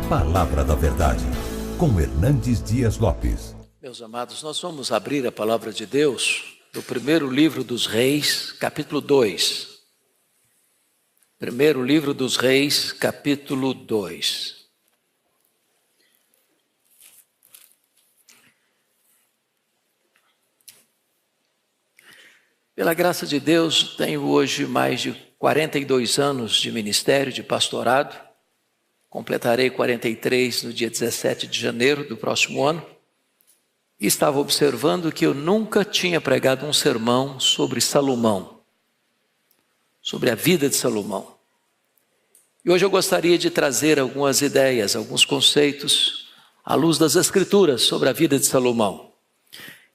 Palavra da Verdade, com Hernandes Dias Lopes. Meus amados, nós vamos abrir a Palavra de Deus no primeiro livro dos Reis, capítulo 2. Primeiro livro dos Reis, capítulo 2. Pela graça de Deus, tenho hoje mais de 42 anos de ministério, de pastorado. Completarei 43 no dia 17 de janeiro do próximo ano. E estava observando que eu nunca tinha pregado um sermão sobre Salomão, sobre a vida de Salomão. E hoje eu gostaria de trazer algumas ideias, alguns conceitos, à luz das Escrituras, sobre a vida de Salomão.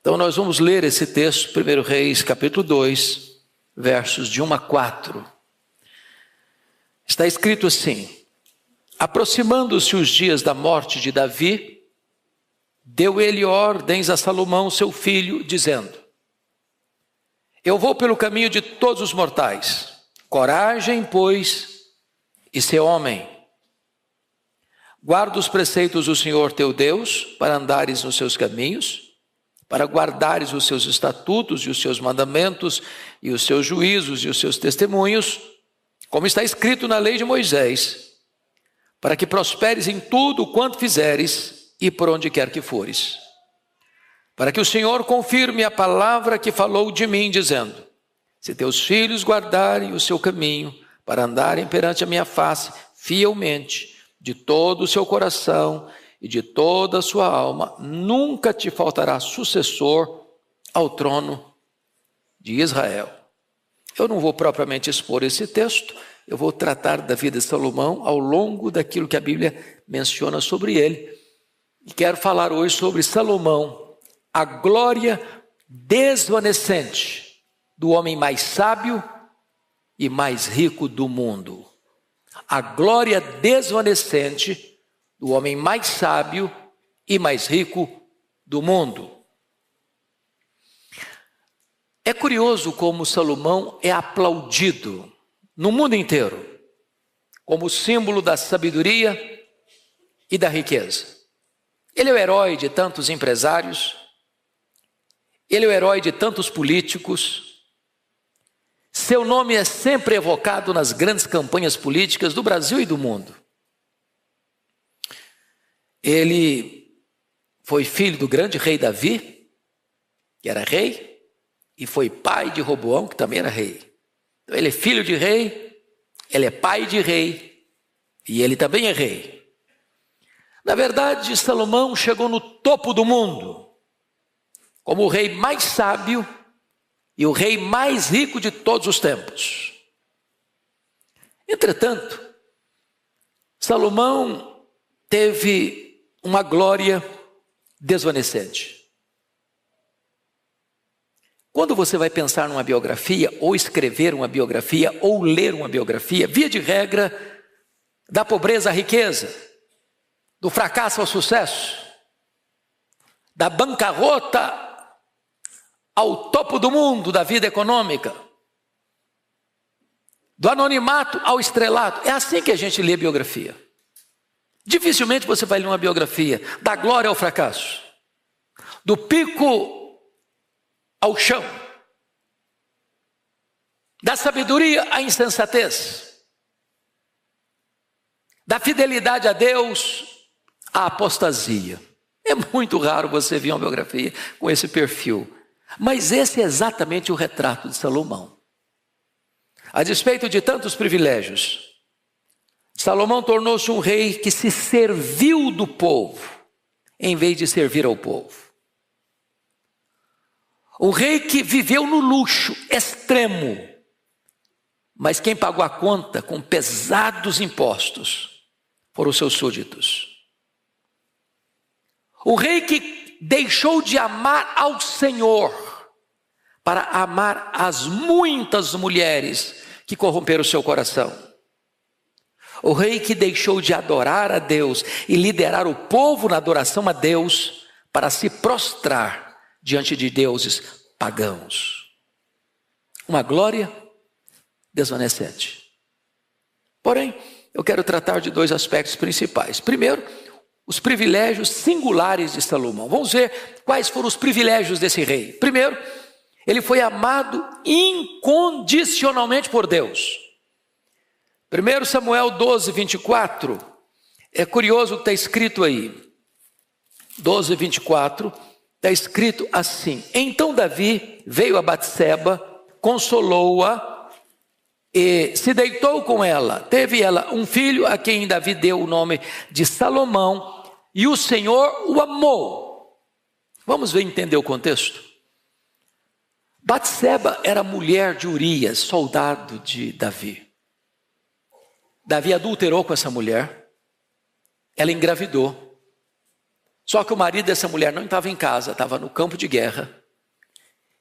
Então nós vamos ler esse texto, 1 Reis, capítulo 2, versos de 1 a 4. Está escrito assim: aproximando-se os dias da morte de Davi, deu ele ordens a Salomão, seu filho, dizendo: eu vou pelo caminho de todos os mortais. Coragem, pois, e sê homem. Guarda os preceitos do Senhor teu Deus, para andares nos seus caminhos, para guardares os seus estatutos e os seus mandamentos, e os seus juízos e os seus testemunhos, como está escrito na lei de Moisés, para que prosperes em tudo quanto fizeres e por onde quer que fores. Para que o Senhor confirme a palavra que falou de mim, dizendo: se teus filhos guardarem o seu caminho, para andarem perante a minha face fielmente, de todo o seu coração e de toda a sua alma, nunca te faltará sucessor ao trono de Israel. Eu não vou propriamente expor esse texto, eu vou tratar da vida de Salomão ao longo daquilo que a Bíblia menciona sobre ele. E quero falar hoje sobre Salomão, a glória desvanecente do homem mais sábio e mais rico do mundo. A glória desvanecente do homem mais sábio e mais rico do mundo. É curioso como Salomão é aplaudido no mundo inteiro como símbolo da sabedoria e da riqueza. Ele é o herói de tantos empresários, ele é o herói de tantos políticos. Seu nome é sempre evocado nas grandes campanhas políticas do Brasil e do mundo. Ele foi filho do grande rei Davi, que era rei, e foi pai de Roboão, que também era rei. Então ele é filho de rei, ele é pai de rei, e ele também é rei. Na verdade, Salomão chegou no topo do mundo, como o rei mais sábio e o rei mais rico de todos os tempos. Entretanto, Salomão teve uma glória desvanecente. Quando você vai pensar numa biografia, ou escrever uma biografia, ou ler uma biografia, via de regra, da pobreza à riqueza, do fracasso ao sucesso, da bancarrota ao topo do mundo da vida econômica, do anonimato ao estrelato. É assim que a gente lê biografia. Dificilmente você vai ler uma biografia da glória ao fracasso, do pico ao chão, da sabedoria à insensatez, da fidelidade a Deus à apostasia. É muito raro você ver uma biografia com esse perfil. Mas esse é exatamente o retrato de Salomão. A despeito de tantos privilégios, Salomão tornou-se um rei que se serviu do povo, em vez de servir ao povo. Um rei que viveu no luxo extremo, mas quem pagou a conta com pesados impostos foram os seus súditos. Um rei que deixou de amar ao Senhor para amar as muitas mulheres que corromperam o seu coração. O rei que deixou de adorar a Deus e liderar o povo na adoração a Deus para se prostrar diante de deuses pagãos. Uma glória desvanecente. Porém, eu quero tratar de dois aspectos principais. Primeiro, os privilégios singulares de Salomão. Vamos ver quais foram os privilégios desse rei. Primeiro, ele foi amado incondicionalmente por Deus. 1 Samuel 12, 24, é curioso o que está escrito aí. 12, 24, está escrito assim: então Davi veio a Batseba, consolou-a, e se deitou com ela. Teve ela um filho, a quem Davi deu o nome de Salomão, e o Senhor o amou. Vamos ver, entender o contexto? Batseba era mulher de Urias, soldado de Davi. Davi adulterou com essa mulher, ela engravidou. Só que o marido dessa mulher não estava em casa, estava no campo de guerra.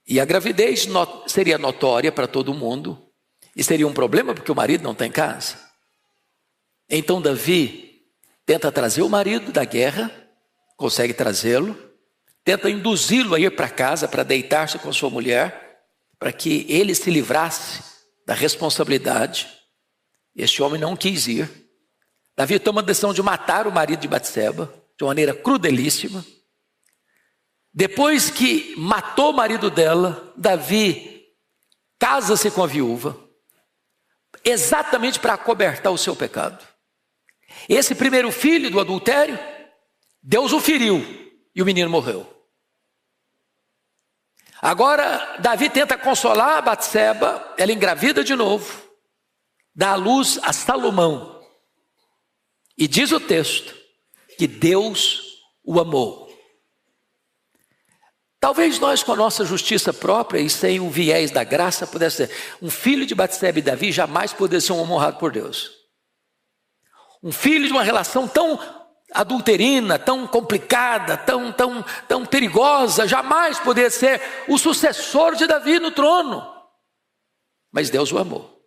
E a gravidez seria notória para todo mundo. E seria um problema porque o marido não está em casa. Então Davi tenta trazer o marido da guerra, consegue trazê-lo, tenta induzi-lo a ir para casa para deitar-se com sua mulher, para que ele se livrasse da responsabilidade. Este homem não quis ir. Davi toma a decisão de matar o marido de Batseba, de uma maneira crudelíssima. Depois que matou o marido dela, Davi casa-se com a viúva, exatamente para acobertar o seu pecado. Esse primeiro filho do adultério, Deus o feriu e o menino morreu. Agora Davi tenta consolar a Batseba, ela engravida de novo, dá à luz a Salomão. E diz o texto que Deus o amou. Talvez nós, com a nossa justiça própria e sem o viés da graça, pudesse ser um filho de Batseba e Davi jamais poderia ser um homem honrado por Deus. Um filho de uma relação tão adulterina, tão complicada, tão perigosa, jamais poderia ser o sucessor de Davi no trono. Mas Deus o amou.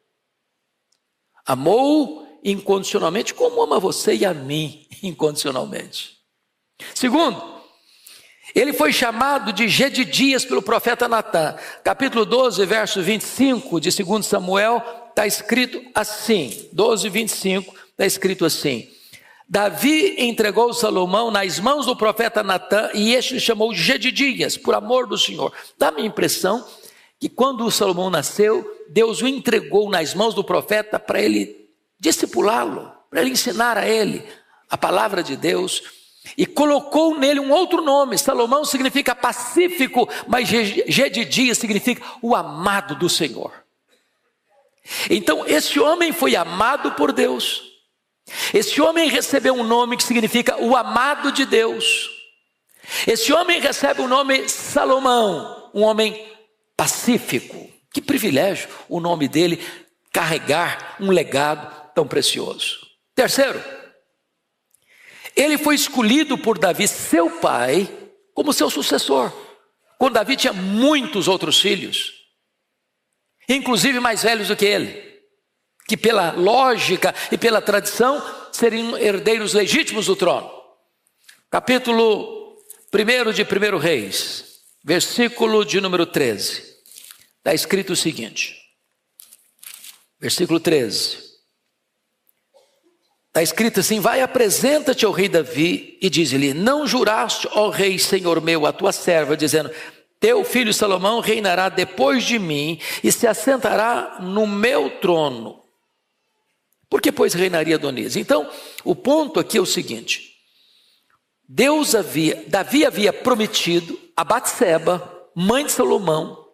Amou incondicionalmente, como ama você e a mim incondicionalmente. Segundo, ele foi chamado de Gedidias pelo profeta Natã. Capítulo 12, verso 25 de 2 Samuel, está escrito assim, 12, 25, está escrito assim: Davi entregou Salomão nas mãos do profeta Natã, e este o chamou de Gedidias, por amor do Senhor. Dá-me a impressão que quando Salomão nasceu, Deus o entregou nas mãos do profeta para ele discipulá-lo, para ele ensinar a ele a palavra de Deus. E colocou nele um outro nome. Salomão significa pacífico, mas Gedidias significa o amado do Senhor. Então esse homem foi amado por Deus. Esse homem recebeu um nome que significa o amado de Deus. Esse homem recebe o nome Salomão, um homem pacífico. Que privilégio o nome dele carregar um legado tão precioso. Terceiro, ele foi escolhido por Davi, seu pai, como seu sucessor. Quando Davi tinha muitos outros filhos, inclusive mais velhos do que ele, que pela lógica e pela tradição seriam herdeiros legítimos do trono. Capítulo 1 de 1 Reis, versículo de número 13. Está escrito o seguinte, versículo 13. Está escrito assim: vai, apresenta-te ao rei Davi e diz-lhe: não juraste, ó rei, senhor meu, a tua serva, dizendo: teu filho Salomão reinará depois de mim e se assentará no meu trono. Por que, pois, reinaria Adonias? Então, o ponto aqui é o seguinte: Davi havia prometido a Batseba, mãe de Salomão,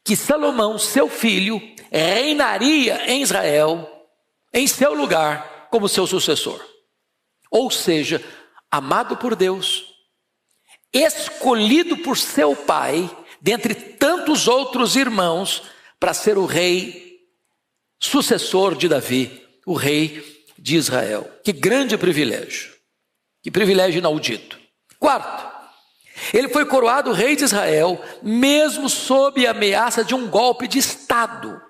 que Salomão, seu filho, reinaria em Israel, em seu lugar, como seu sucessor. Ou seja, amado por Deus, escolhido por seu pai, dentre tantos outros irmãos, para ser o rei sucessor de Davi, o rei de Israel. Que grande privilégio, que privilégio inaudito. Quarto, ele foi coroado rei de Israel, mesmo sob a ameaça de um golpe de Estado.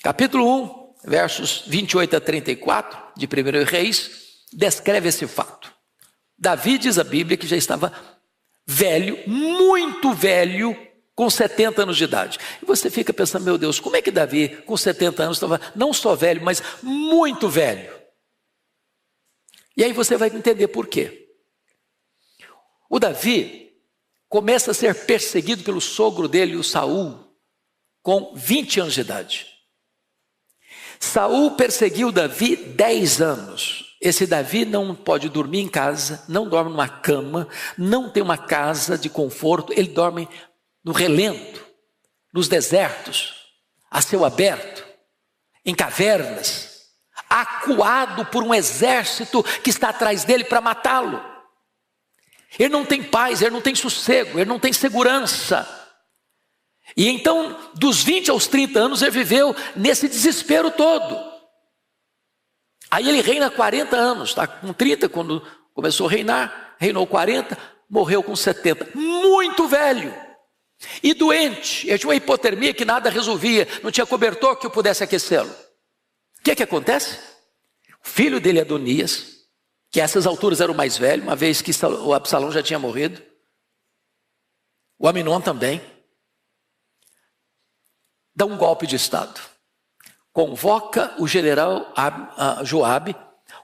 Capítulo 1, versos 28 a 34 de 1 Reis, descreve esse fato. Davi, diz a Bíblia, que já estava velho, muito velho, com 70 anos de idade. E você fica pensando, meu Deus, como é que Davi, com 70 anos, estava não só velho, mas muito velho? E aí você vai entender por quê. O Davi começa a ser perseguido pelo sogro dele, o Saul, com 20 anos de idade. Saul perseguiu Davi 10 anos. Esse Davi não pode dormir em casa, não dorme numa cama, não tem uma casa de conforto, ele dorme no relento, nos desertos, a céu aberto, em cavernas, acuado por um exército que está atrás dele para matá-lo. Ele não tem paz, ele não tem sossego, ele não tem segurança. E então, dos 20 aos 30 anos, ele viveu nesse desespero todo. Aí ele reina 40 anos, está com 30 quando começou a reinar, reinou 40, morreu com 70, muito velho. E doente, ele tinha uma hipotermia que nada resolvia, não tinha cobertor que eu pudesse aquecê-lo. O que acontece? O filho dele, Adonias, que a essas alturas era o mais velho, uma vez que o Absalão já tinha morrido, o Aminon também, dá um golpe de estado. Convoca o general Joabe,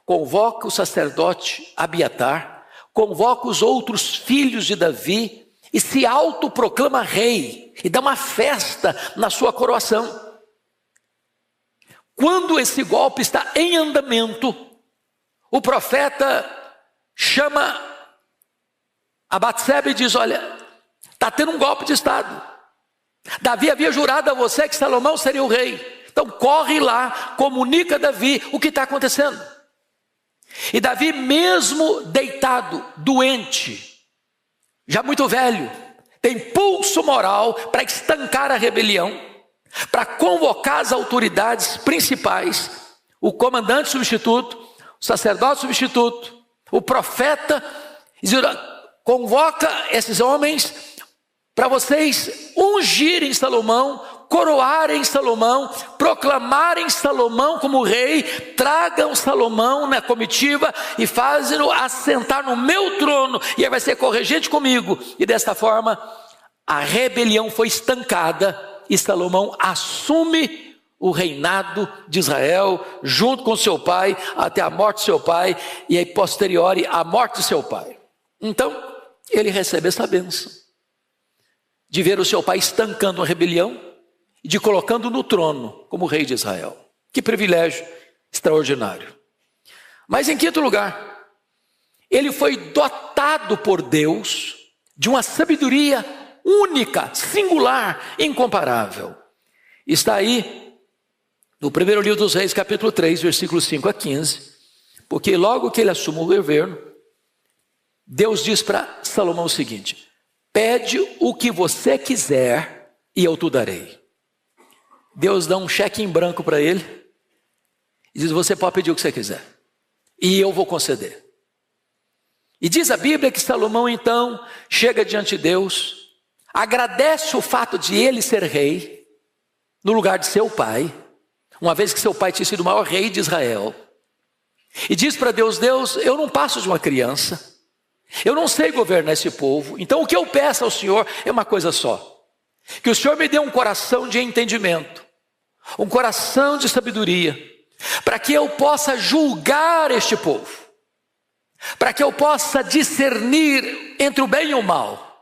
convoca o sacerdote Abiatar, convoca os outros filhos de Davi e se autoproclama rei e dá uma festa na sua coroação. Quando esse golpe está em andamento, o profeta chama a Batseba e diz: olha, está tendo um golpe de estado. Davi havia jurado a você que Salomão seria o rei. Então corre lá, comunica a Davi o que está acontecendo. E Davi, mesmo deitado, doente, já muito velho, tem pulso moral para estancar a rebelião, para convocar as autoridades principais, o comandante substituto, o sacerdote substituto, o profeta, convoca esses homens para vocês ungirem Salomão, coroarem Salomão, proclamarem Salomão como rei, tragam Salomão na comitiva e fazem-no assentar no meu trono, e ele vai ser corregente comigo. E desta forma, a rebelião foi estancada e Salomão assume o reinado de Israel, junto com seu pai, até a morte de seu pai, e aí posteriori a morte de seu pai. Então, ele recebe essa bênção de ver o seu pai estancando a rebelião e de colocando no trono como rei de Israel. Que privilégio extraordinário. Mas em quinto lugar, ele foi dotado por Deus de uma sabedoria única, singular, incomparável. Está aí no primeiro livro dos Reis, capítulo 3, versículos 5 a 15, porque logo que ele assume o governo, Deus diz para Salomão o seguinte: pede o que você quiser e eu te darei. Deus dá um cheque em branco para ele e diz: você pode pedir o que você quiser e eu vou conceder. E diz a Bíblia que Salomão então chega diante de Deus, agradece o fato de ele ser rei no lugar de seu pai, uma vez que seu pai tinha sido o maior rei de Israel, e diz para Deus: Deus, eu não passo de uma criança, eu não sei governar esse povo, então o que eu peço ao Senhor é uma coisa só: que o Senhor me dê um coração de entendimento, um coração de sabedoria, para que eu possa julgar este povo, para que eu possa discernir entre o bem e o mal.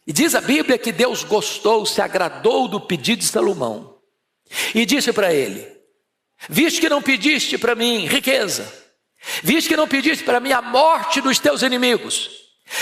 E diz a Bíblia que Deus gostou, se agradou do pedido de Salomão, e disse para ele: visto que não pediste para mim riqueza, visto que não pediste para mim a morte dos teus inimigos,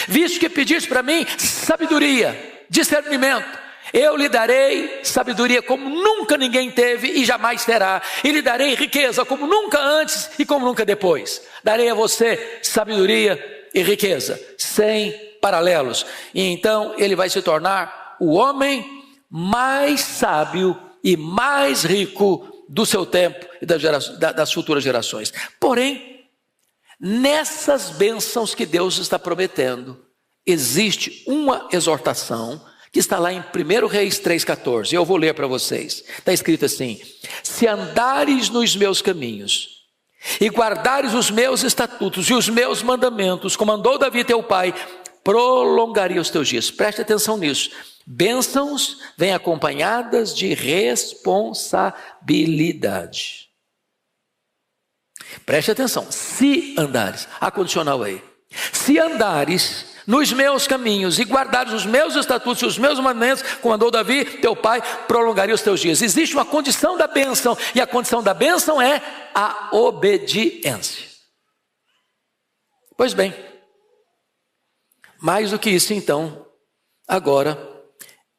visto que pediste para mim sabedoria, discernimento, eu lhe darei sabedoria como nunca ninguém teve e jamais terá, e lhe darei riqueza como nunca antes e como nunca depois. Darei a você sabedoria e riqueza sem paralelos, e então ele vai se tornar o homem mais sábio e mais rico do seu tempo e das futuras gerações. Porém, nessas bênçãos que Deus está prometendo, existe uma exortação que está lá em 1 Reis 3,14, eu vou ler para vocês. Está escrito assim: se andares nos meus caminhos e guardares os meus estatutos e os meus mandamentos, como andou Davi teu pai, prolongaria os teus dias. Preste atenção nisso. Bênçãos vêm acompanhadas de responsabilidade. Preste atenção. Se andares, a condicional aí. Se andares nos meus caminhos e guardares os meus estatutos e os meus mandamentos, como mandou Davi, teu pai, prolongaria os teus dias. Existe uma condição da bênção, e a condição da bênção é a obediência. Pois bem, mais do que isso então, agora,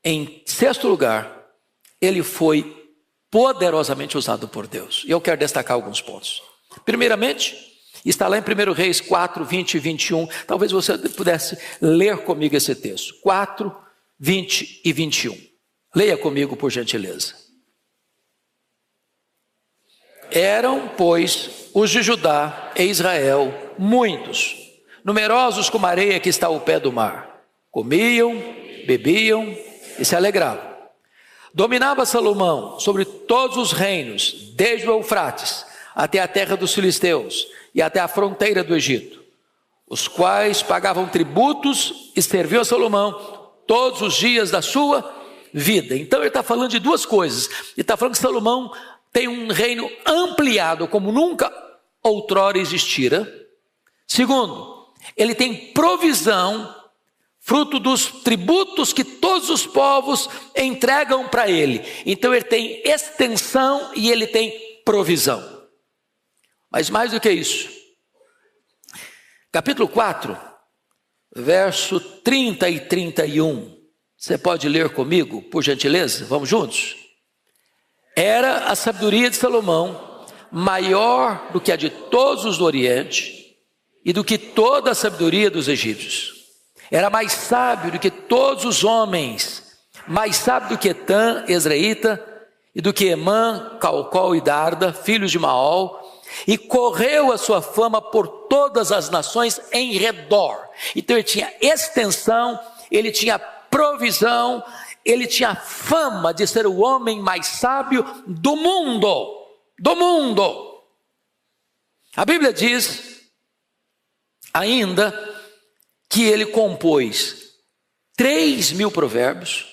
em sexto lugar, ele foi poderosamente usado por Deus. E eu quero destacar alguns pontos. Primeiramente, está lá em 1 Reis 4, 20 e 21. Talvez você pudesse ler comigo esse texto. 4, 20 e 21. Leia comigo, por gentileza. Eram, pois, os de Judá e Israel muitos, numerosos como a areia que está ao pé do mar. Comiam, bebiam e se alegravam. Dominava Salomão sobre todos os reinos, desde o Eufrates até a terra dos filisteus e até a fronteira do Egito, os quais pagavam tributos e serviam a Salomão todos os dias da sua vida. Então ele está falando de duas coisas. Ele está falando que Salomão tem um reino ampliado como nunca outrora existira. Segundo, ele tem provisão, fruto dos tributos que todos os povos entregam para ele. Então ele tem extensão e ele tem provisão. Mas mais do que isso, capítulo 4, verso 30 e 31, você pode ler comigo, por gentileza? Vamos juntos? Era a sabedoria de Salomão maior do que a de todos os do Oriente e do que toda a sabedoria dos egípcios. Era mais sábio do que todos os homens, mais sábio do que Etã, Ezraíta, e do que Emã, Calcol e Darda, filhos de Maol, e correu a sua fama por todas as nações em redor. Então ele tinha extensão, ele tinha provisão, ele tinha fama de ser o homem mais sábio do mundo. Do mundo. A Bíblia diz ainda que ele compôs 3.000 provérbios.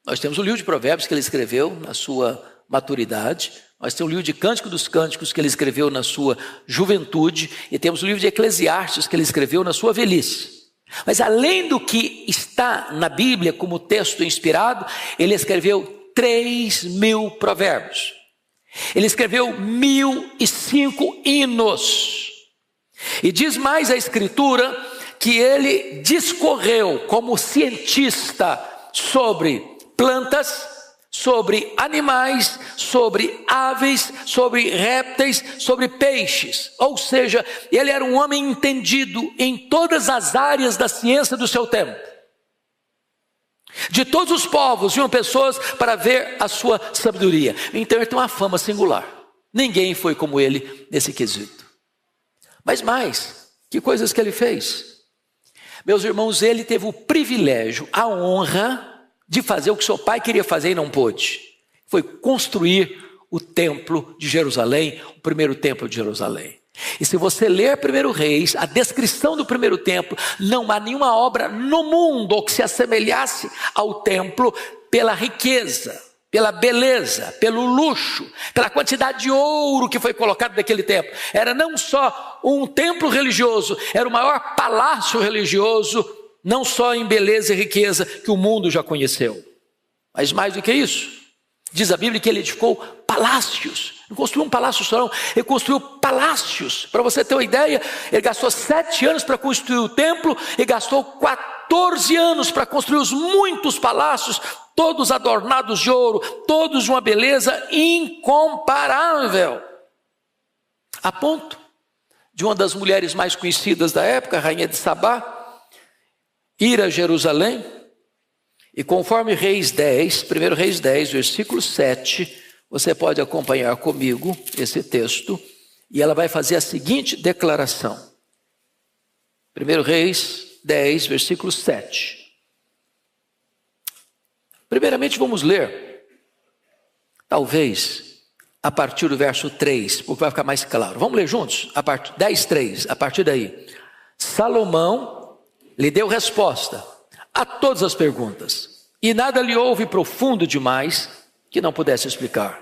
Nós temos o livro de provérbios que ele escreveu na sua maturidade. Nós temos o livro de Cântico dos Cânticos que ele escreveu na sua juventude. E temos o livro de Eclesiastes que ele escreveu na sua velhice. Mas além do que está na Bíblia como texto inspirado, ele escreveu 3.000 provérbios. Ele escreveu 1.005 hinos. E diz mais a Escritura que ele discorreu como cientista sobre plantas, sobre animais, sobre aves, sobre répteis, sobre peixes. Ou seja, ele era um homem entendido em todas as áreas da ciência do seu tempo. De todos os povos vinham pessoas para ver a sua sabedoria. Então ele tem uma fama singular. Ninguém foi como ele nesse quesito. Mas mais, que coisas que ele fez? Meus irmãos, ele teve o privilégio, a honra de fazer o que seu pai queria fazer e não pôde. Foi construir o templo de Jerusalém, o primeiro templo de Jerusalém. E se você ler 1 Reis, a descrição do primeiro templo, não há nenhuma obra no mundo que se assemelhasse ao templo pela riqueza, pela beleza, pelo luxo, pela quantidade de ouro que foi colocado naquele templo. Era não só um templo religioso, era o maior palácio religioso, não só em beleza e riqueza que o mundo já conheceu. Mas mais do que isso, diz a Bíblia que ele edificou palácios. Não construiu um palácio só não, ele construiu palácios. Para você ter uma ideia, ele gastou 7 anos para construir o templo e gastou 14 anos para construir os muitos palácios, todos adornados de ouro, todos de uma beleza incomparável. A ponto de uma das mulheres mais conhecidas da época, a rainha de Sabá, ir a Jerusalém, e conforme Reis 10, 1 Reis 10, versículo 7, você pode acompanhar comigo esse texto, e ela vai fazer a seguinte declaração. 1 Reis 10, versículo 7. Primeiramente vamos ler, talvez, a partir do verso 3, porque vai ficar mais claro. Vamos ler juntos? 10, 3, a partir daí. Salomão lhe deu resposta a todas as perguntas, e nada lhe houve profundo demais que não pudesse explicar.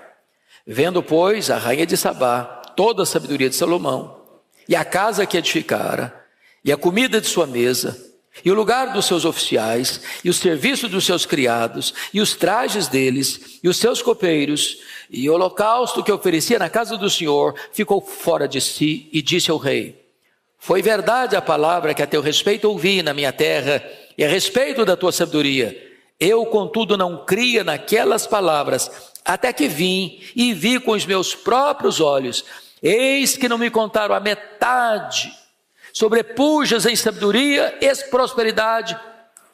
Vendo, pois, a rainha de Sabá toda a sabedoria de Salomão, e a casa que edificara, e a comida de sua mesa, e o lugar dos seus oficiais, e o serviço dos seus criados, e os trajes deles, e os seus copeiros, e o holocausto que oferecia na casa do Senhor, ficou fora de si, e disse ao rei: foi verdade a palavra que a teu respeito ouvi na minha terra, e a respeito da tua sabedoria. Eu, contudo, não cria naquelas palavras, até que vim e vi com os meus próprios olhos. Eis que não me contaram a metade, sobrepujas em sabedoria e prosperidade,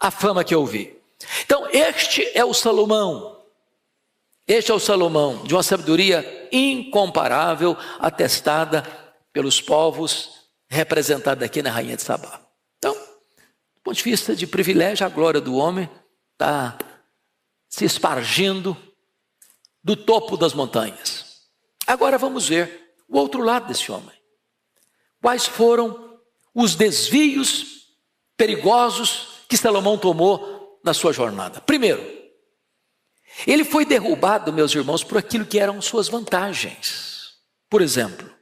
a fama que eu vi. Então, este é o Salomão de uma sabedoria incomparável, atestada pelos povos, representada aqui na rainha de Sabá. Então, do ponto de vista de privilégio, a glória do homem está se espargindo do topo das montanhas. Agora vamos ver o outro lado desse homem. Quais foram os desvios perigosos que Salomão tomou na sua jornada? Primeiro, ele foi derrubado, meus irmãos, por aquilo que eram suas vantagens. Por exemplo,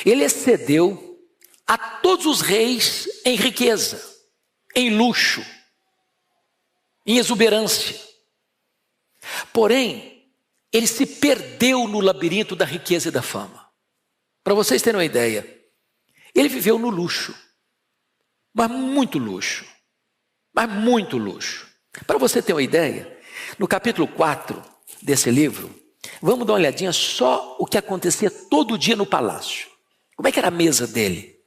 ele excedeu a todos os reis em riqueza, em luxo, em exuberância. Porém, ele se perdeu no labirinto da riqueza e da fama. Para vocês terem uma ideia, ele viveu no luxo, mas muito luxo, Para você ter uma ideia, no capítulo 4 desse livro, vamos dar uma olhadinha só o que acontecia todo dia no palácio. Como é que era a mesa dele?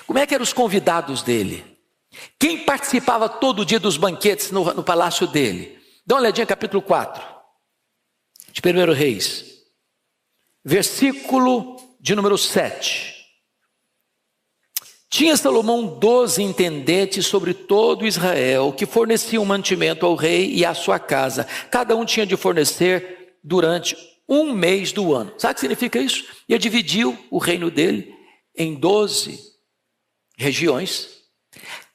Como é que eram os convidados dele? Quem participava todo dia dos banquetes no palácio dele? Dá uma olhadinha no capítulo 4 de 1 Reis, versículo de número 7. Tinha Salomão 12 intendentes sobre todo Israel, que forneciam mantimento ao rei e à sua casa. Cada um tinha de fornecer durante um mês do ano. Sabe o que significa isso? Ele dividiu o reino dele em 12 regiões.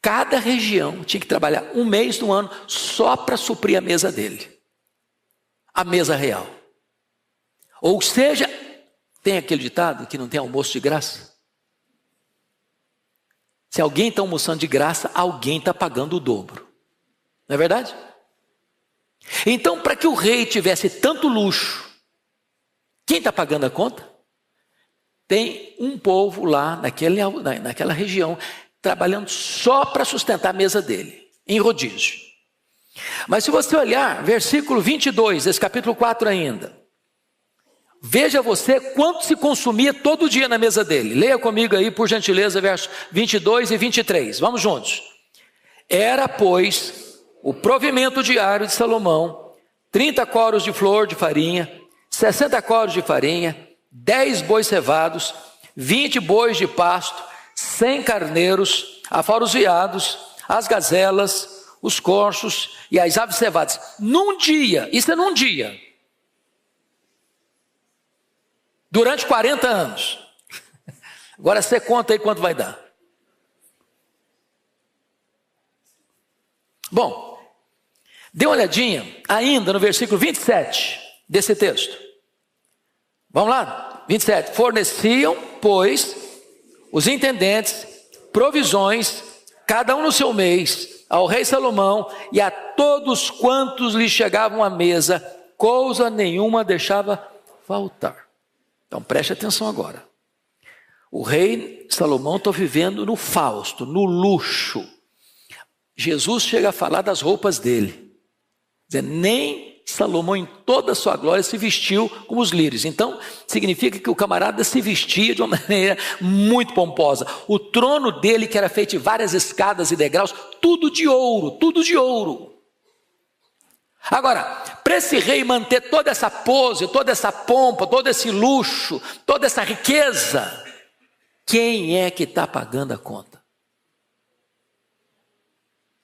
Cada região tinha que trabalhar um mês do ano só para suprir a mesa dele. A mesa real. Ou seja, tem aquele ditado que não tem almoço de graça? Se alguém está almoçando de graça, alguém está pagando o dobro. Não é verdade? Então, para que o rei tivesse tanto luxo, quem está pagando a conta? Tem um povo lá naquela região, trabalhando só para sustentar a mesa dele, em rodízio. Mas se você olhar, versículo 22, desse capítulo 4 ainda, veja você quanto se consumia todo dia na mesa dele. Leia comigo aí, por gentileza, versos 22 e 23, vamos juntos. Era, pois, o provimento diário de Salomão, 30 coros de flor de farinha, 60 coros de farinha, 10 bois cevados, 20 bois de pasto, 100 carneiros, afora os veados, as gazelas, os corços e as aves cevadas. Num dia, isso é num dia. Durante 40 anos. Agora você conta aí quanto vai dar. Bom, dê uma olhadinha ainda no versículo 27 desse texto. Vamos lá? 27. Forneciam, pois, os intendentes, provisões, cada um no seu mês, ao rei Salomão e a todos quantos lhe chegavam à mesa, coisa nenhuma deixava faltar. Então preste atenção agora. O rei Salomão está vivendo no fausto, no luxo. Jesus chega a falar das roupas dele. Dizer, nem Salomão em toda a sua glória se vestiu como os lírios. Então significa que o camarada se vestia de uma maneira muito pomposa. O trono dele, que era feito de várias escadas e degraus, tudo de ouro, tudo de ouro. Agora, para esse rei manter toda essa pose, toda essa pompa, todo esse luxo, toda essa riqueza, quem é que está pagando a conta?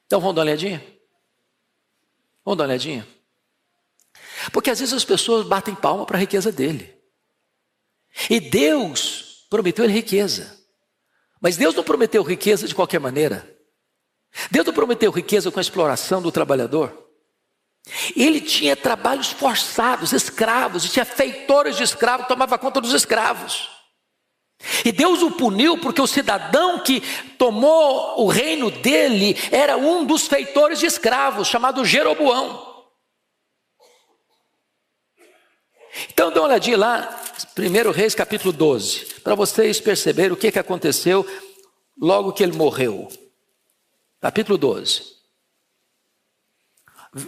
Então vamos dar uma olhadinha? Vamos dar uma olhadinha? Porque às vezes as pessoas batem palma para a riqueza dele. E Deus prometeu ele riqueza. Mas Deus não prometeu riqueza de qualquer maneira. Deus não prometeu riqueza com a exploração do trabalhador. Ele tinha trabalhos forçados, escravos, e tinha feitores de escravos que tomavam conta dos escravos. E Deus o puniu porque o cidadão que tomou o reino dele era um dos feitores de escravos, chamado Jeroboão. Então dá uma olhadinha lá, 1 Reis capítulo 12, para vocês perceberem o que aconteceu logo que ele morreu. Capítulo 12.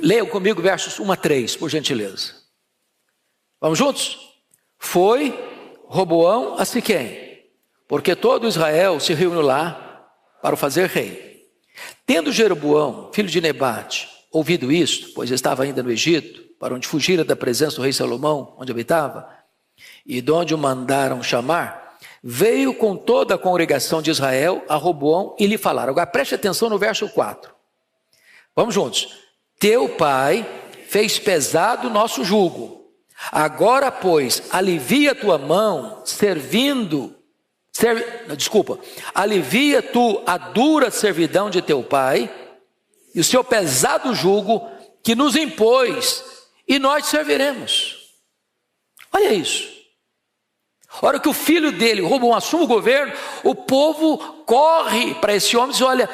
Leiam comigo versos 1 a 3, por gentileza. Vamos juntos? Foi Roboão a Siquém, porque todo Israel se reuniu lá para o fazer rei. Tendo Jeroboão, filho de Nebate, ouvido isto, pois estava ainda no Egito, para onde fugira da presença do rei Salomão, onde habitava, e de onde o mandaram chamar, veio com toda a congregação de Israel a Roboão e lhe falaram. Agora preste atenção no verso 4. Vamos juntos. Teu pai fez pesado o nosso jugo. Agora, pois, alivia tua mão, alivia tu a dura servidão de teu pai e o seu pesado jugo que nos impôs, e nós te serviremos. Olha isso. A hora que o filho dele, Roboão, assume o governo, o povo corre para esse homem e diz: olha,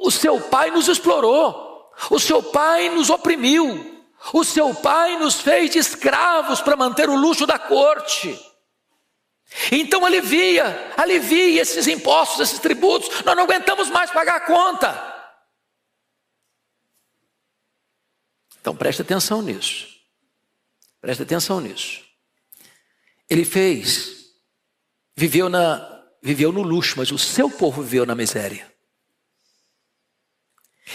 o seu pai nos explorou, o seu pai nos oprimiu, o seu pai nos fez de escravos para manter o luxo da corte. Então alivia esses impostos, esses tributos, nós não aguentamos mais pagar a conta. Então preste atenção nisso. Preste atenção nisso. Ele viveu no luxo, mas o seu povo viveu na miséria.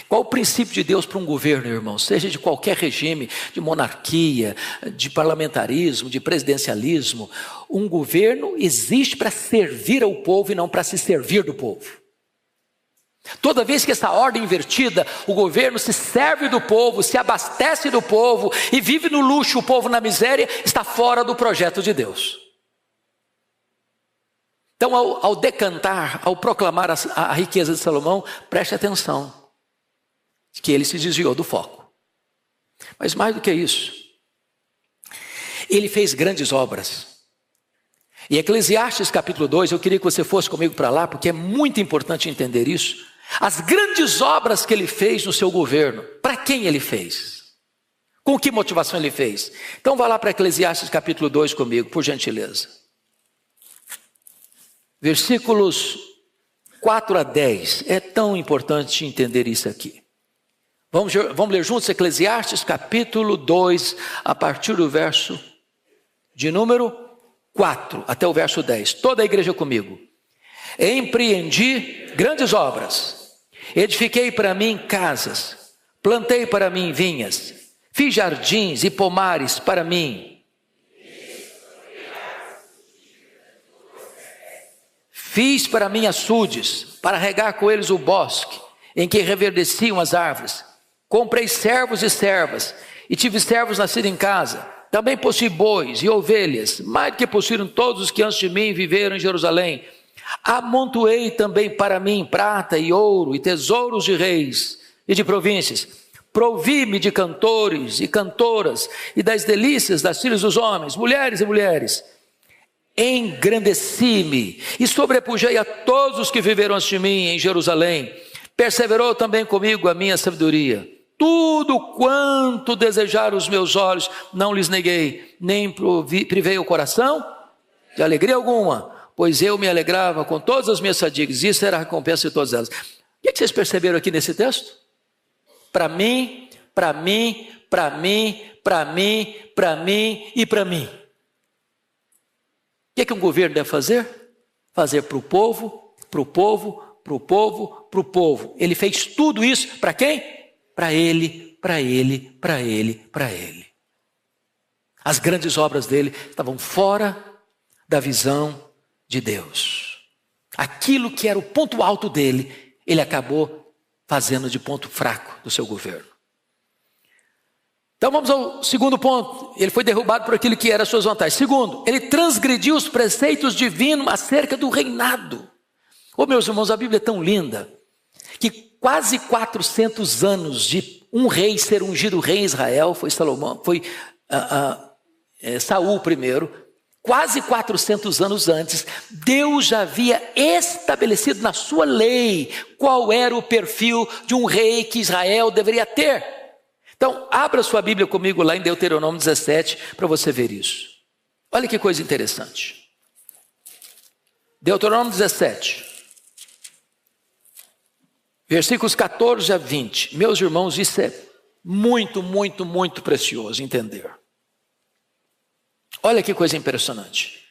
Qual o princípio de Deus para um governo, irmão? Seja de qualquer regime, de monarquia, de parlamentarismo, de presidencialismo. Um governo existe para servir ao povo e não para se servir do povo. Toda vez que essa ordem é invertida, o governo se serve do povo, se abastece do povo e vive no luxo, o povo na miséria, está fora do projeto de Deus. Então, ao decantar, ao proclamar a riqueza de Salomão, preste atenção, que ele se desviou do foco. Mas mais do que isso, ele fez grandes obras. E Eclesiastes capítulo 2, eu queria que você fosse comigo para lá, porque é muito importante entender isso. As grandes obras que ele fez no seu governo, para quem ele fez? Com que motivação ele fez? Então vá lá para Eclesiastes capítulo 2 comigo, por gentileza. Versículos 4 a 10, é tão importante entender isso aqui. Vamos ler juntos Eclesiastes capítulo 2, a partir do verso de número 4 até o verso 10. Toda a igreja comigo. Empreendi grandes obras, edifiquei para mim casas, plantei para mim vinhas, fiz jardins e pomares para mim. Fiz para mim açudes, para regar com eles o bosque, em que reverdeciam as árvores. Comprei servos e servas, e tive servos nascidos em casa. Também possuí bois e ovelhas, mais do que possuíram todos os que antes de mim viveram em Jerusalém. Amontoei também para mim prata e ouro e tesouros de reis e de províncias. Provi-me de cantores e cantoras e das delícias das filhas dos homens, mulheres e mulheres. Engrandeci-me e sobrepujei a todos os que viveram antes de mim em Jerusalém. Perseverou também comigo a minha sabedoria. Tudo quanto desejaram os meus olhos, não lhes neguei, nem privei o coração de alegria alguma, pois eu me alegrava com todas as minhas fadigas, isso era a recompensa de todas elas. O que vocês perceberam aqui nesse texto? Para mim, para mim, para mim, para mim, para mim e para mim. O que um governo deve fazer? Fazer para o povo, para o povo, para o povo, para o povo. Ele fez tudo isso para quem? Para ele, para ele, para ele, para ele. As grandes obras dele estavam fora da visão de Deus. Aquilo que era o ponto alto dele, ele acabou fazendo de ponto fraco do seu governo. Então vamos ao segundo ponto. Ele foi derrubado por aquilo que era as suas vantagens. Segundo, ele transgrediu os preceitos divinos acerca do reinado. Meus irmãos, a Bíblia é tão linda que quase 400 anos de um rei ser ungido rei em Israel, foi Saul primeiro, quase 400 anos antes, Deus já havia estabelecido na sua lei qual era o perfil de um rei que Israel deveria ter. Então, abra sua Bíblia comigo lá em Deuteronômio 17 para você ver isso. Olha que coisa interessante. Deuteronômio 17, versículos 14 a 20. Meus irmãos, isso é muito, muito, muito precioso entender. Olha que coisa impressionante.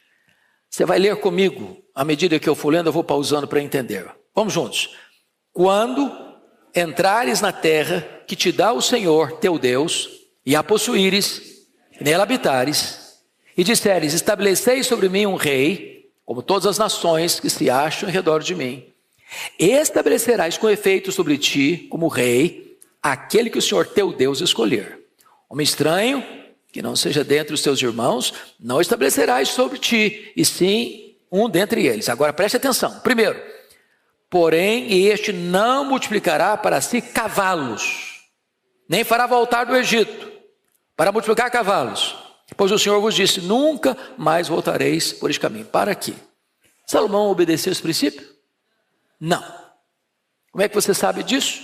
Você vai ler comigo, à medida que eu for lendo, eu vou pausando para entender. Vamos juntos. Quando entrares na terra que te dá o Senhor, teu Deus, e a possuíres, e nela habitares, e disseres, estabelecei sobre mim um rei, como todas as nações que se acham em redor de mim, estabelecerás com efeito sobre ti, como rei, aquele que o Senhor teu Deus escolher. Homem estranho, que não seja dentre os teus irmãos, não estabelecerás sobre ti, e sim um dentre eles. Agora preste atenção. Primeiro, porém este não multiplicará para si cavalos, nem fará voltar do Egito, para multiplicar cavalos. Pois o Senhor vos disse, nunca mais voltareis por este caminho. Para aqui. Salomão obedeceu esse princípio? Não. Como é que você sabe disso?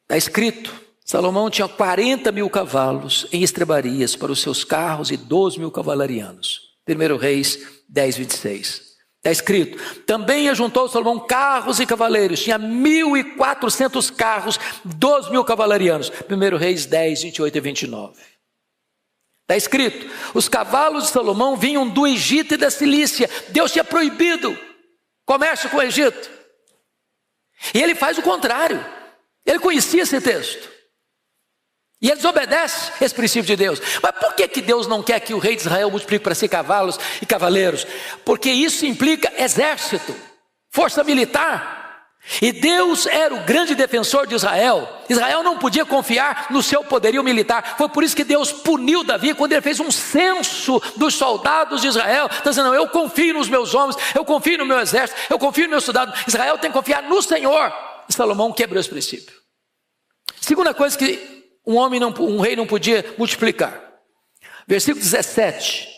Está escrito, Salomão tinha 40 mil cavalos em estrebarias para os seus carros e 12 mil cavalarianos. 1 Reis 10, 26. Está escrito, também ajuntou Salomão carros e cavaleiros, tinha 1.400 carros, 12 mil cavalarianos. 1 Reis 10, 28 e 29. Está escrito, os cavalos de Salomão vinham do Egito e da Cilícia. Deus tinha proibido comércio com o Egito. E ele faz o contrário. Ele conhecia esse texto. E ele desobedece esse princípio de Deus. Mas por que Deus não quer que o rei de Israel multiplique para si cavalos e cavaleiros? Porque isso implica exército, força militar. E Deus era o grande defensor de Israel. Israel não podia confiar no seu poderio militar. Foi por isso que Deus puniu Davi quando ele fez um censo dos soldados de Israel. Está dizendo, não, eu confio nos meus homens, eu confio no meu exército, eu confio no meu soldado. Israel tem que confiar no Senhor. E Salomão quebrou esse princípio. Segunda coisa que um rei não podia multiplicar. Versículo 17.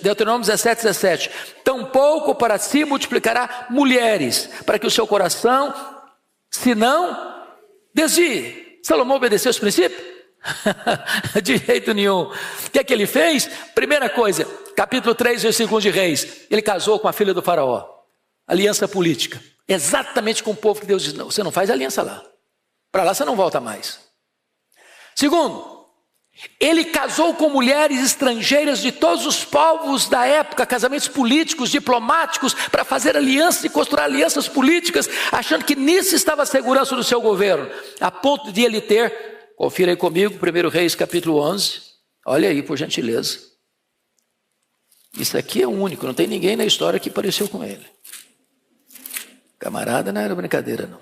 Deuteronômio 17, 17. Tampouco para si multiplicará mulheres, para que o seu coração, se não, desvie. Salomão obedeceu esse princípio? De jeito nenhum. O que é que ele fez? Primeira coisa, capítulo 3, versículo 1 de Reis. Ele casou com a filha do faraó. Aliança política. Exatamente com o povo que Deus diz, não, você não faz aliança lá. Para lá você não volta mais. Segundo, ele casou com mulheres estrangeiras de todos os povos da época, casamentos políticos, diplomáticos, para fazer alianças e construir alianças políticas, achando que nisso estava a segurança do seu governo, a ponto de ele ter, confira aí comigo, 1 Reis capítulo 11, olha aí por gentileza, isso aqui é único, não tem ninguém na história que pareceu com ele, camarada, não era brincadeira não.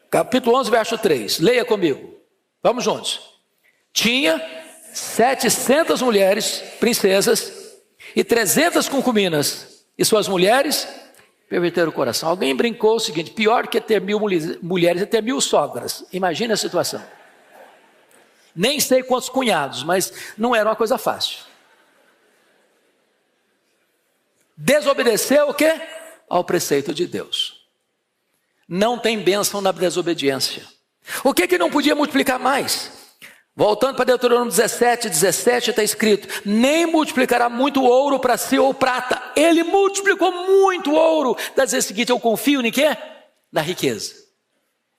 Capítulo 11, verso 3, leia comigo, vamos juntos. Tinha 700 mulheres, princesas, e 300 concubinas, e suas mulheres perverteram o coração. Alguém brincou o seguinte, pior que ter 1.000 mulheres é ter 1.000 sogras. Imagina a situação. Nem sei quantos cunhados, mas não era uma coisa fácil. Desobedeceu o quê? Ao preceito de Deus. Não tem bênção na desobediência. O que não podia multiplicar mais? Voltando para Deuteronômio 17, 17 está escrito, nem multiplicará muito ouro para si ou prata. Ele multiplicou muito ouro. Está dizendo o seguinte, eu confio em quê? Na riqueza,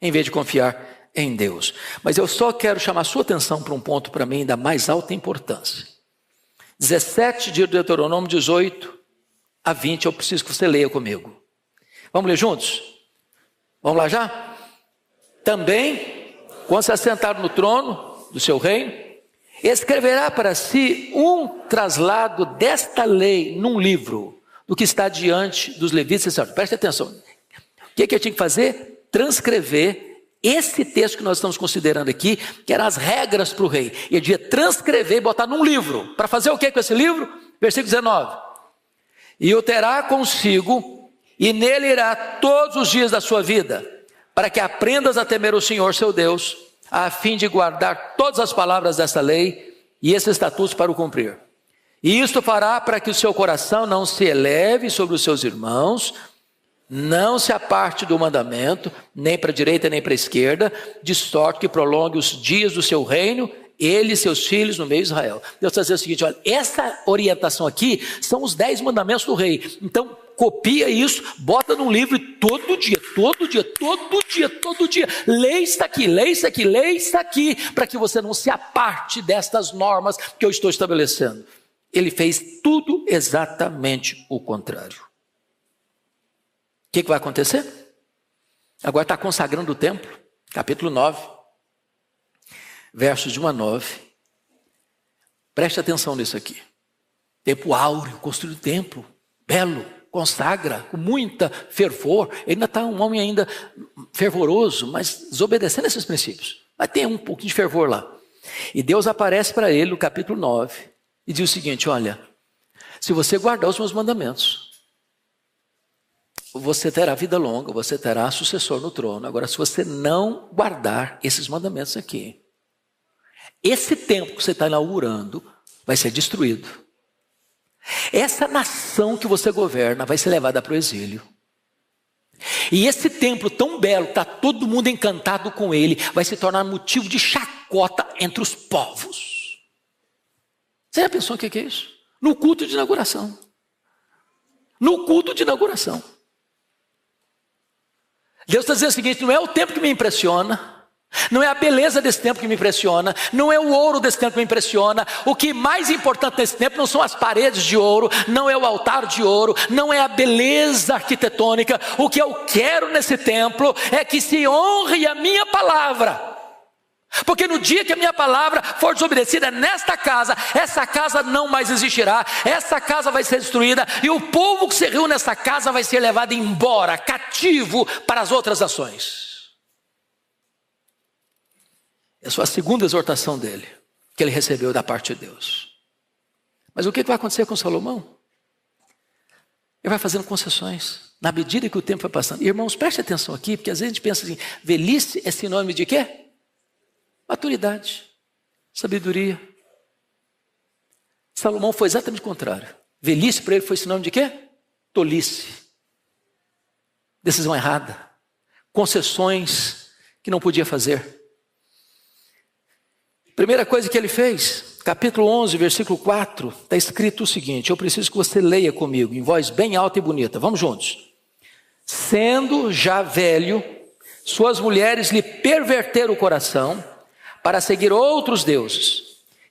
em vez de confiar em Deus. Mas eu só quero chamar a sua atenção para um ponto para mim da mais alta importância. 17 de Deuteronômio 18 a 20, eu preciso que você leia comigo. Vamos ler juntos? Vamos lá já? Também, quando se assentar no trono do seu reino, escreverá para si um traslado desta lei num livro, do que está diante dos levitas. Preste atenção, o que eu tinha que fazer? Transcrever esse texto que nós estamos considerando aqui, que eram as regras para o rei. Ele devia transcrever e botar num livro, para fazer o que com esse livro? Versículo 19, e o terá consigo, e nele irá todos os dias da sua vida, para que aprendas a temer o Senhor seu Deus, a fim de guardar todas as palavras desta lei e esses estatutos para o cumprir. E isto fará para que o seu coração não se eleve sobre os seus irmãos, não se aparte do mandamento, nem para a direita nem para a esquerda, de sorte que prolongue os dias do seu reino, ele e seus filhos no meio de Israel. Deus está dizendo o seguinte: olha, essa orientação aqui são os 10 mandamentos do rei. Então copia isso, bota num livro e todo dia, lê isso aqui, para que você não se aparte destas normas que eu estou estabelecendo. Ele fez tudo exatamente o contrário. O que vai acontecer? Agora está consagrando o templo, capítulo 9, versos de 1 a 9. Preste atenção nisso aqui. Tempo áureo, construiu o templo, belo, consagra, com muita fervor. Ele ainda está um homem ainda fervoroso, mas desobedecendo esses princípios. Mas tem um pouquinho de fervor lá. E Deus aparece para ele no capítulo 9 e diz o seguinte: olha, se você guardar os meus mandamentos, você terá vida longa, você terá sucessor no trono. Agora, se você não guardar esses mandamentos aqui, esse templo que você está inaugurando vai ser destruído. Essa nação que você governa vai ser levada para o exílio. E esse templo tão belo, está todo mundo encantado com ele, vai se tornar motivo de chacota entre os povos. Você já pensou o que é isso? No culto de inauguração. No culto de inauguração. Deus está dizendo o seguinte: não é o templo que me impressiona, não é a beleza desse templo que me impressiona, não é o ouro desse templo que me impressiona. O que é mais importante nesse templo não são as paredes de ouro, não é o altar de ouro, não é a beleza arquitetônica. O que eu quero nesse templo é que se honre a minha palavra. Porque no dia que a minha palavra for desobedecida nesta casa, essa casa não mais existirá, essa casa vai ser destruída, e o povo que se reúne nessa casa vai ser levado embora, cativo para as outras nações. Essa foi a segunda exortação dele, que ele recebeu da parte de Deus. Mas o que vai acontecer com Salomão? Ele vai fazendo concessões, na medida que o tempo vai passando. Irmãos, preste atenção aqui, porque às vezes a gente pensa assim: velhice é sinônimo de quê? Maturidade, sabedoria. Salomão foi exatamente o contrário. Velhice para ele foi sinônimo de quê? Tolice. Decisão errada. Concessões que não podia fazer. Primeira coisa que ele fez, capítulo 11, versículo 4, está escrito o seguinte: eu preciso que você leia comigo, em voz bem alta e bonita. Vamos juntos. Sendo já velho, suas mulheres lhe perverteram o coração para seguir outros deuses,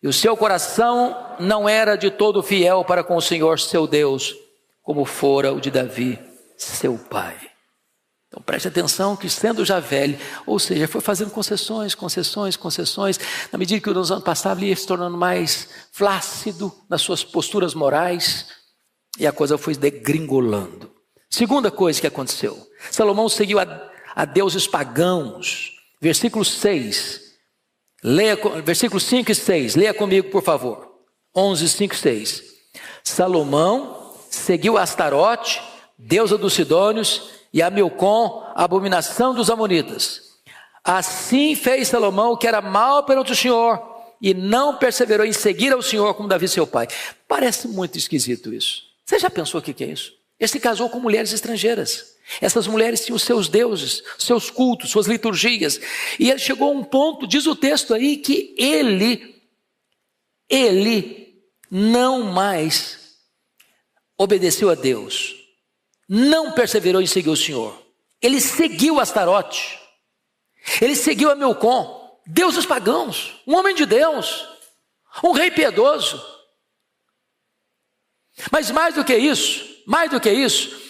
e o seu coração não era de todo fiel para com o Senhor seu Deus, como fora o de Davi, seu pai. Então preste atenção que, sendo já velho, ou seja, foi fazendo concessões, na medida que os anos passavam, ele ia se tornando mais flácido nas suas posturas morais, e a coisa foi degringolando. Segunda coisa que aconteceu: Salomão seguiu a deuses pagãos. Versículo 6. Versículos 5 e 6, leia comigo por favor. 11, 5 e 6. Salomão seguiu Astarote, deusa dos Sidônios, e a Milcom, a abominação dos Amonitas. Assim fez Salomão o que era mal perante o Senhor, e não perseverou em seguir ao Senhor como Davi seu pai. Parece muito esquisito isso. Você já pensou o que é isso? Ele se casou com mulheres estrangeiras. Essas mulheres tinham seus deuses, seus cultos, suas liturgias. E ele chegou a um ponto, diz o texto aí, que ele não mais obedeceu a Deus. Não perseverou em seguir o Senhor. Ele seguiu Astarote. Ele seguiu a Milcom, deuses pagãos, um homem de Deus, um rei piedoso. Mas mais do que isso,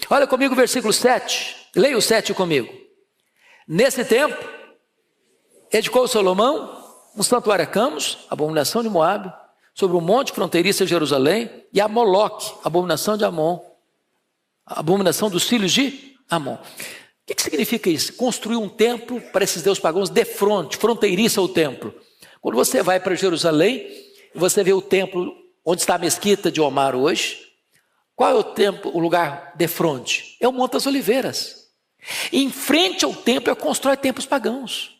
olha comigo o versículo 7, leia o 7 comigo. Nesse tempo, edificou Salomão um santuário a Camus, abominação de Moabe, sobre o monte fronteiriço de Jerusalém, e a Moloque, abominação de Amon, a abominação dos filhos de Amon. O que significa isso? Construir um templo para esses deuses pagãos de fronte, fronteiriço ao templo. Quando você vai para Jerusalém, você vê o templo onde está a mesquita de Omar hoje. Qual é o lugar de fronte? É o Monte das Oliveiras. Em frente ao templo, ele constrói templos pagãos.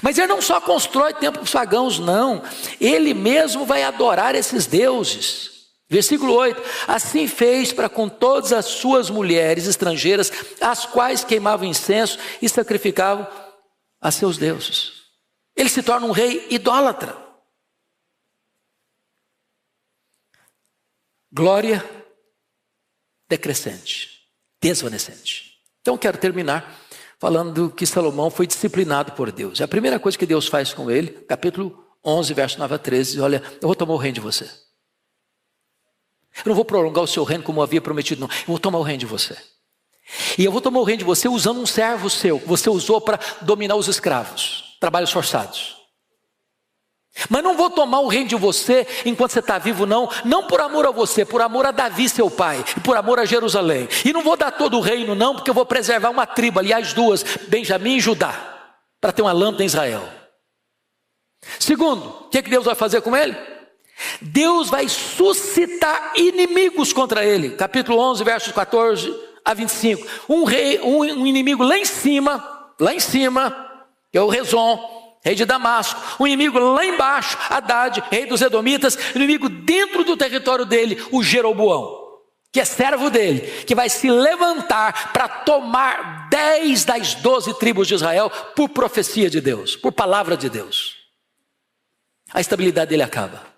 Mas ele não só constrói templos pagãos, não. Ele mesmo vai adorar esses deuses. Versículo 8: assim fez para com todas as suas mulheres estrangeiras, as quais queimavam incenso e sacrificavam a seus deuses. Ele se torna um rei idólatra. Glória decrescente, desvanecente. Então eu quero terminar falando que Salomão foi disciplinado por Deus. A primeira coisa que Deus faz com ele, capítulo 11, verso 9 a 13, olha, eu vou tomar o reino de você. Eu não vou prolongar o seu reino como eu havia prometido, não. Eu vou tomar o reino de você. E eu vou tomar o reino de você usando um servo seu, que você usou para dominar os escravos, trabalhos forçados. Mas não vou tomar o reino de você enquanto você está vivo, não. Não por amor a você, por amor a Davi, seu pai, e por amor a Jerusalém. E não vou dar todo o reino, não, porque eu vou preservar uma tribo, aliás duas, Benjamim e Judá, para ter uma lâmpada em Israel. Segundo, o que Deus vai fazer com ele? Deus vai suscitar inimigos contra ele. Capítulo 11, versos 14 a 25. Um inimigo lá em cima, que é o Rezon, rei de Damasco. Um inimigo lá embaixo, Haddad, rei dos Edomitas. Um inimigo dentro do território dele, o Jeroboão, que é servo dele, que vai se levantar para tomar 10 das 12 tribos de Israel por profecia de Deus, por palavra de Deus. A estabilidade dele acaba.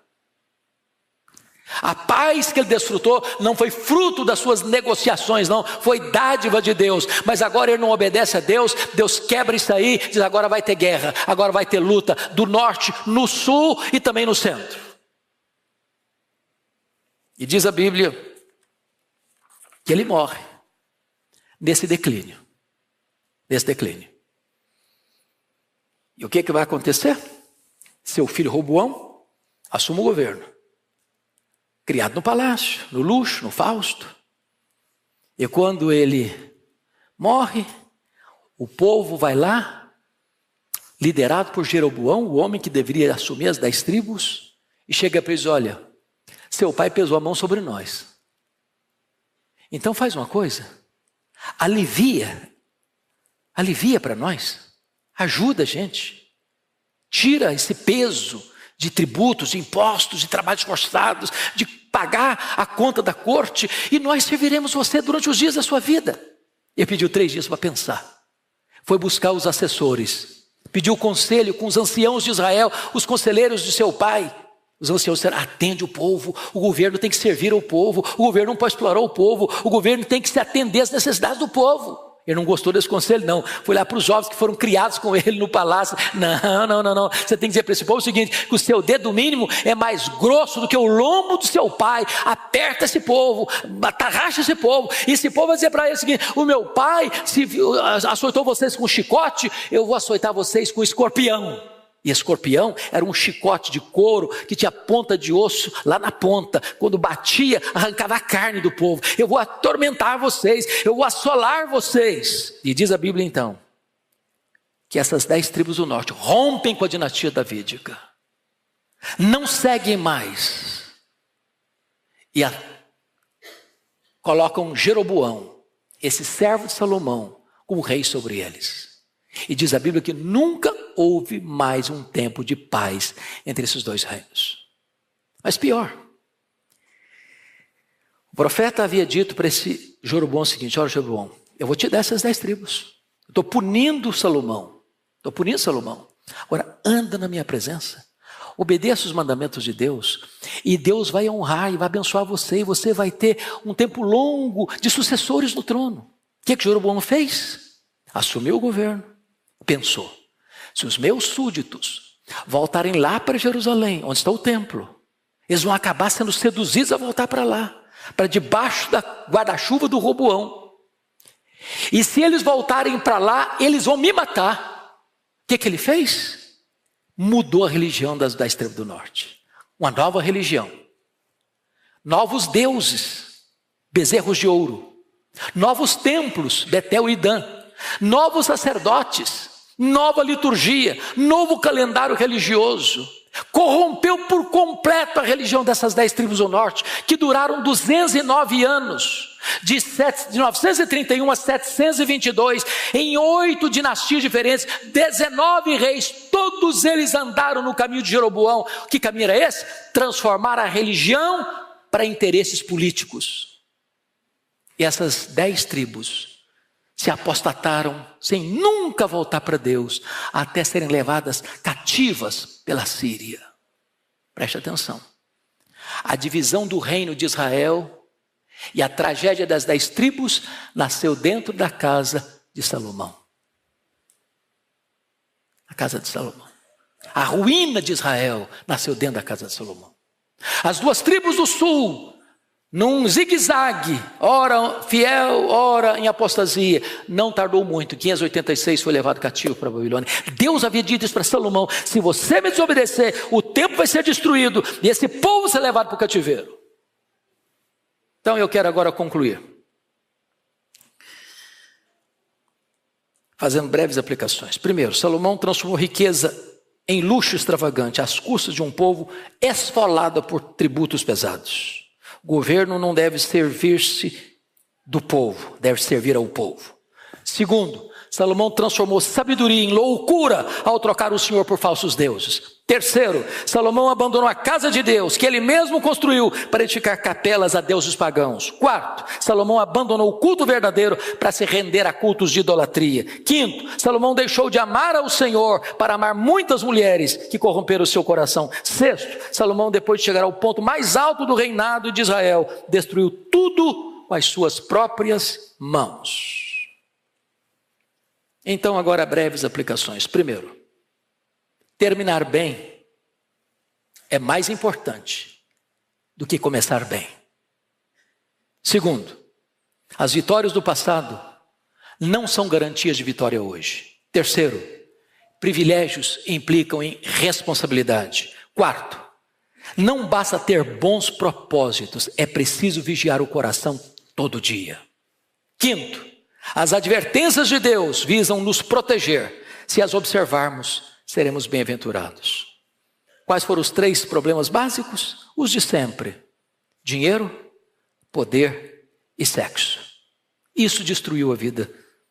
A paz que ele desfrutou não foi fruto das suas negociações, não, foi dádiva de Deus. Mas agora ele não obedece a Deus, Deus quebra isso aí, diz agora vai ter guerra, agora vai ter luta do norte, no sul e também no centro. E diz a Bíblia que ele morre nesse declínio. E o que vai acontecer? Seu filho Roboão assume o governo. Criado no palácio, no luxo, no fausto. E quando ele morre, o povo vai lá, liderado por Jeroboão, o homem que deveria assumir as 10 tribos, e chega para eles: olha, seu pai pesou a mão sobre nós. Então faz uma coisa, alivia para nós, ajuda a gente, tira esse peso de tributos, de impostos, de trabalhos forçados, de pagar a conta da corte, e nós serviremos você durante os dias da sua vida. Ele pediu 3 dias para pensar. Foi buscar os assessores, pediu conselho com os anciãos de Israel, os conselheiros de seu pai. Os anciãos disseram: atende o povo, o governo tem que servir ao povo, o governo não pode explorar o povo, o governo tem que se atender às necessidades do povo. Ele não gostou desse conselho, não. Foi lá para os jovens que foram criados com ele no palácio. Não. Você tem que dizer para esse povo o seguinte: que o seu dedo mínimo é mais grosso do que o lombo do seu pai. Aperta esse povo, atarracha esse povo. E esse povo vai dizer para ele o seguinte: o meu pai se açoitou vocês com chicote, eu vou açoitar vocês com escorpião. E escorpião era um chicote de couro que tinha ponta de osso lá na ponta. Quando batia, arrancava a carne do povo. Eu vou atormentar vocês, eu vou assolar vocês. E diz a Bíblia então que essas 10 tribos do norte rompem com a dinastia davídica, não seguem mais e colocam Jeroboão, esse servo de Salomão, como rei sobre eles. E diz a Bíblia que nunca houve mais um tempo de paz entre esses 2 reinos. Mas pior, o profeta havia dito para esse Jeroboão o seguinte: olha, Jeroboão, eu vou te dar essas 10 tribos. Eu estou punindo Salomão. Agora anda na minha presença, obedeça os mandamentos de Deus, e Deus vai honrar e vai abençoar você, e você vai ter um tempo longo de sucessores no trono. O que Jeroboão fez? Assumiu o governo. Pensou: se os meus súditos voltarem lá para Jerusalém, onde está o templo, eles vão acabar sendo seduzidos a voltar para lá, para debaixo da guarda-chuva do Roboão. E se eles voltarem para lá, eles vão me matar. O que ele fez? Mudou a religião das 10 tribos do norte. Uma nova religião. Novos deuses, bezerros de ouro. Novos templos, Betel e Dan. Novos sacerdotes, nova liturgia, novo calendário religioso. Corrompeu por completo a religião dessas 10 tribos do norte, que duraram 209 anos. De 931 a 722, em 8 dinastias diferentes, 19 reis, todos eles andaram no caminho de Jeroboão. Que caminho era esse? Transformar a religião para interesses políticos. E essas 10 tribos se apostataram sem nunca voltar para Deus, até serem levadas cativas pela Síria. Preste atenção. A divisão do reino de Israel e a tragédia das 10 tribos nasceu dentro da casa de Salomão. A casa de Salomão. A ruína de Israel nasceu dentro da casa de Salomão. As 2 tribos do sul, num zigue-zague, ora fiel, ora em apostasia, não tardou muito, 586 foi levado cativo para a Babilônia. Deus havia dito isso para Salomão: se você me desobedecer, o templo vai ser destruído e esse povo vai ser levado para o cativeiro. Então eu quero agora concluir, fazendo breves aplicações. Primeiro, Salomão transformou riqueza em luxo extravagante, às custas de um povo esfolado por tributos pesados. O governo não deve servir-se do povo, deve servir ao povo. Segundo, Salomão transformou sabedoria em loucura ao trocar o Senhor por falsos deuses. Terceiro, Salomão abandonou a casa de Deus, que ele mesmo construiu, para edificar capelas a deuses pagãos. Quarto, Salomão abandonou o culto verdadeiro para se render a cultos de idolatria. Quinto, Salomão deixou de amar ao Senhor para amar muitas mulheres que corromperam o seu coração. Sexto, Salomão, depois de chegar ao ponto mais alto do reinado de Israel, destruiu tudo com as suas próprias mãos. Então agora breves aplicações. Primeiro, terminar bem é mais importante do que começar bem. Segundo, as vitórias do passado não são garantias de vitória hoje. Terceiro, privilégios implicam em responsabilidade. Quarto, não basta ter bons propósitos, é preciso vigiar o coração todo dia. Quinto, as advertências de Deus visam nos proteger. Se as observarmos, seremos bem-aventurados. Quais foram os 3 problemas básicos? Os de sempre: dinheiro, poder e sexo. Isso destruiu a vida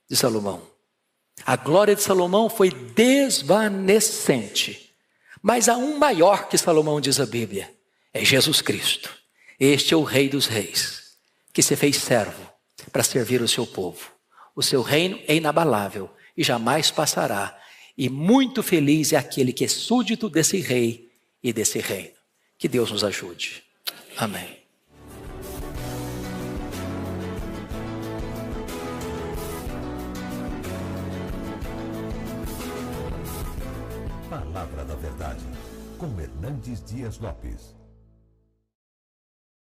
de Salomão. A glória de Salomão foi desvanecente. Mas há um maior que Salomão, diz a Bíblia: é Jesus Cristo. Este é o Rei dos Reis, que se fez servo para servir o seu povo. O seu reino é inabalável e jamais passará. E muito feliz é aquele que é súdito desse rei e desse reino. Que Deus nos ajude. Amém. Palavra da Verdade, com Hernandes Dias Lopes.